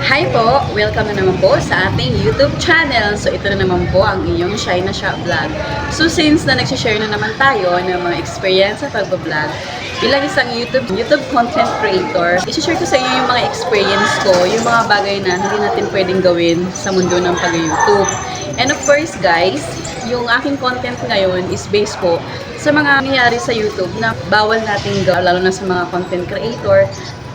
Hi po! Welcome na naman po sa ating YouTube channel. So ito na naman po ang inyong Shy na Siya Vlog. So since na nagsishare na naman tayo ng mga experience sa pag-vlog, bilang isang YouTube content creator, i-share ko sa inyo yung mga experience ko, yung mga bagay na hindi natin pwedeng gawin sa mundo ng pag-YouTube. And of course guys, yung aking content ngayon is based po sa mga nangyayari sa YouTube na bawal nating gawin, lalo na sa mga content creator.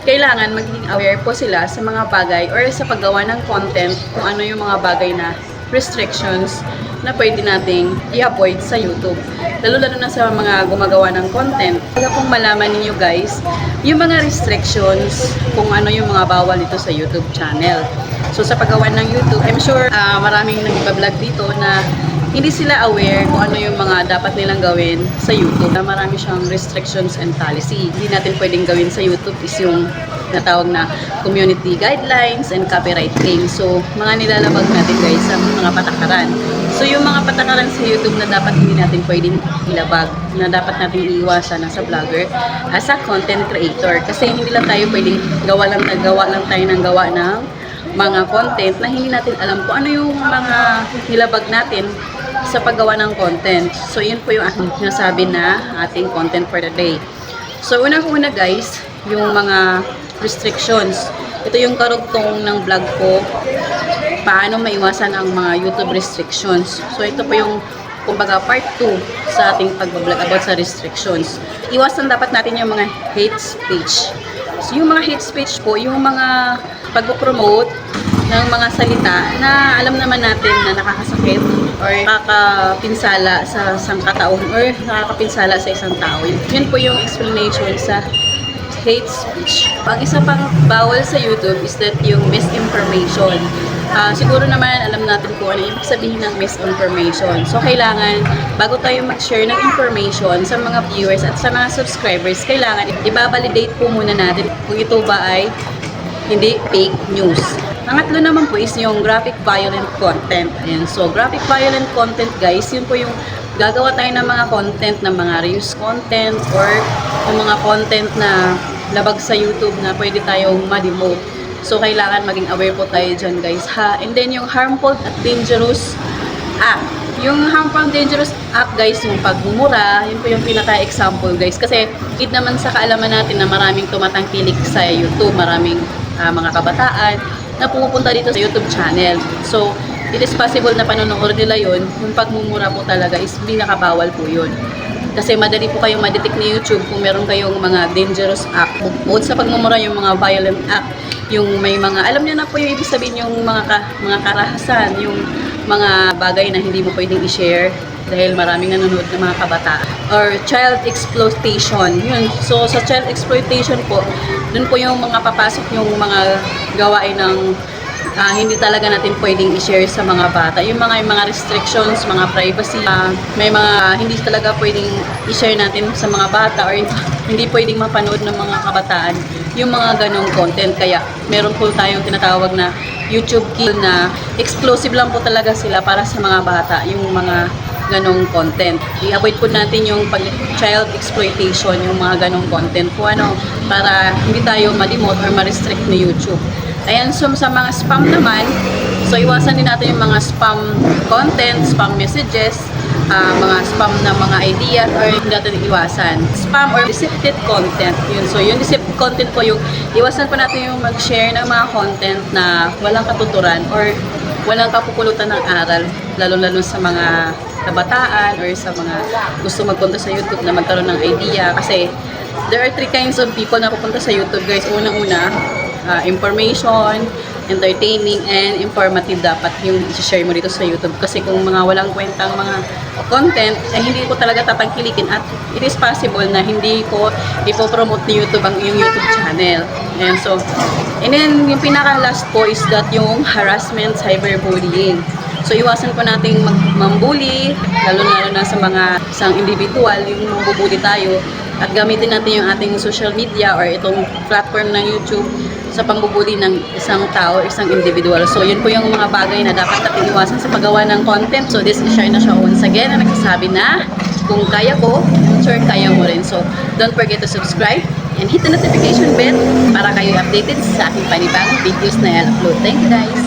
Kailangan maging aware po sila sa mga bagay or sa paggawa ng content kung ano yung mga bagay na restrictions na pwede nating i-avoid sa YouTube. Lalo-lalo na sa mga gumagawa ng content. Kaya kung malaman ninyo guys, yung mga restrictions kung ano yung mga bawal dito sa YouTube channel. So sa paggawa ng YouTube, I'm sure maraming nag-vlog dito na hindi sila aware kung ano yung mga dapat nilang gawin sa YouTube. Marami siyang restrictions and policy. Hindi natin pwedeng gawin sa YouTube is yung natawag na community guidelines and copyright claims. So, mga nilalabag natin guys sa mga patakaran. So, yung mga patakaran sa YouTube na dapat hindi natin pwedeng ilabag, na dapat natin iiwasan sa vlogger as a content creator. Kasi hindi lang tayo pwedeng gawa lang tayo ng gawa ng mga content na hindi natin alam kung ano yung mga nilabag natin sa paggawa ng content. So, yun po yung aking sinasabi na ating content for the day. So, unang-una guys, yung mga restrictions. Ito yung karugtong ng vlog ko, paano maiwasan ang mga YouTube restrictions. So, ito po yung kumbaga part 2 sa ating pag-vlog about sa restrictions. Iwasan dapat natin yung mga hate speech. So, yung mga hate speech po, yung mga pag-promote ng mga salita na alam naman natin na nakakasakit or nakakapinsala sa isang katao or nakakapinsala sa isang tao. Yun po yung explanation sa hate speech. Ang isa pang bawal sa YouTube is that yung misinformation. Siguro naman alam natin kung ano yung sabihin ng misinformation. So kailangan, bago tayo mag-share ng information sa mga viewers at sa mga subscribers, kailangan i-validate po muna natin kung ito ba ay hindi fake news. Pangatlo naman po is yung graphic violent content. Ayan. So, graphic violent content guys, yun po yung gagawa tayo ng mga content, ng mga reels content or yung mga content na labag sa YouTube na pwede tayong ma-demote. So, kailangan maging aware po tayo dyan guys ha. And then yung harmful at dangerous act. Yung harmful and dangerous act guys, yung pagmumura, yun po yung pinaka-example guys. Kasi kid naman sa kaalaman natin na maraming tumatangkilik sa YouTube, maraming mga kabataan na pumupunta dito sa YouTube channel. So, it is possible na panonood nila yun. Yung pagmumura po talaga is binakabawal po yun. Kasi madali po kayong madetect ni YouTube kung meron kayong mga dangerous act. Bukod sa pagmumura, yung mga violent act, yung may mga, alam niyo na po yung ibig sabihin yung mga karahasan, yung mga bagay na hindi mo pwedeng i-share dahil maraming nanonood ng mga kabataan. Or child exploitation. Yun. So, sa child exploitation po, dun po yung mga papasok yung mga gawain ng hindi talaga natin pwedeng i-share sa mga bata. Yung mga restrictions, mga privacy, may mga hindi talaga pwedeng i-share natin sa mga bata or hindi pwedeng mapanood ng mga kabataan yung mga ganong content. Kaya meron po tayong tinatawag na YouTube Kill na exclusive lang po talaga sila para sa mga bata, yung mga ganong content. I-avoid po natin yung child exploitation, yung mga ganong content po para hindi tayo ma-demote or ma-restrict ni YouTube. Ayan, so sa mga spam naman, so iwasan din natin yung mga spam content, spam messages, mga spam na mga ideas or hindi natin iwasan. Spam or deceptive content. Yun. So yung deceptive content po yung iwasan po natin yung mag-share ng mga content na walang katuturan or walang kapupulutan ng aral, lalo-lalo sa mga kabataan or sa mga gusto magpunta sa YouTube na magkaroon ng idea. Kasi there are 3 kinds of people na pupunta sa YouTube guys. Unang-una, information, entertaining, and informative dapat yung i-share mo dito sa YouTube. Kasi kung mga walang kwentang mga content, hindi ko talaga tatangkilikin at it is possible na hindi ko ipopromote ni YouTube ang yung YouTube channel. And then yung pinaka-last po is that yung harassment, cyberbullying. So, iwasan po nating mambuli, lalo na sa mga isang individual, yung mambubuli tayo. At gamitin natin yung ating social media or itong platform ng YouTube sa pambubuli ng isang tao, isang individual. So, yun po yung mga bagay na dapat natin iwasan sa paggawa ng content. So, this is Shy na Siya once again na nagsasabi na kung kaya ko, sure kaya mo rin. So, don't forget to subscribe and hit the notification bell para kayo updated sa aking panibagong videos na i-upload. Thank you guys!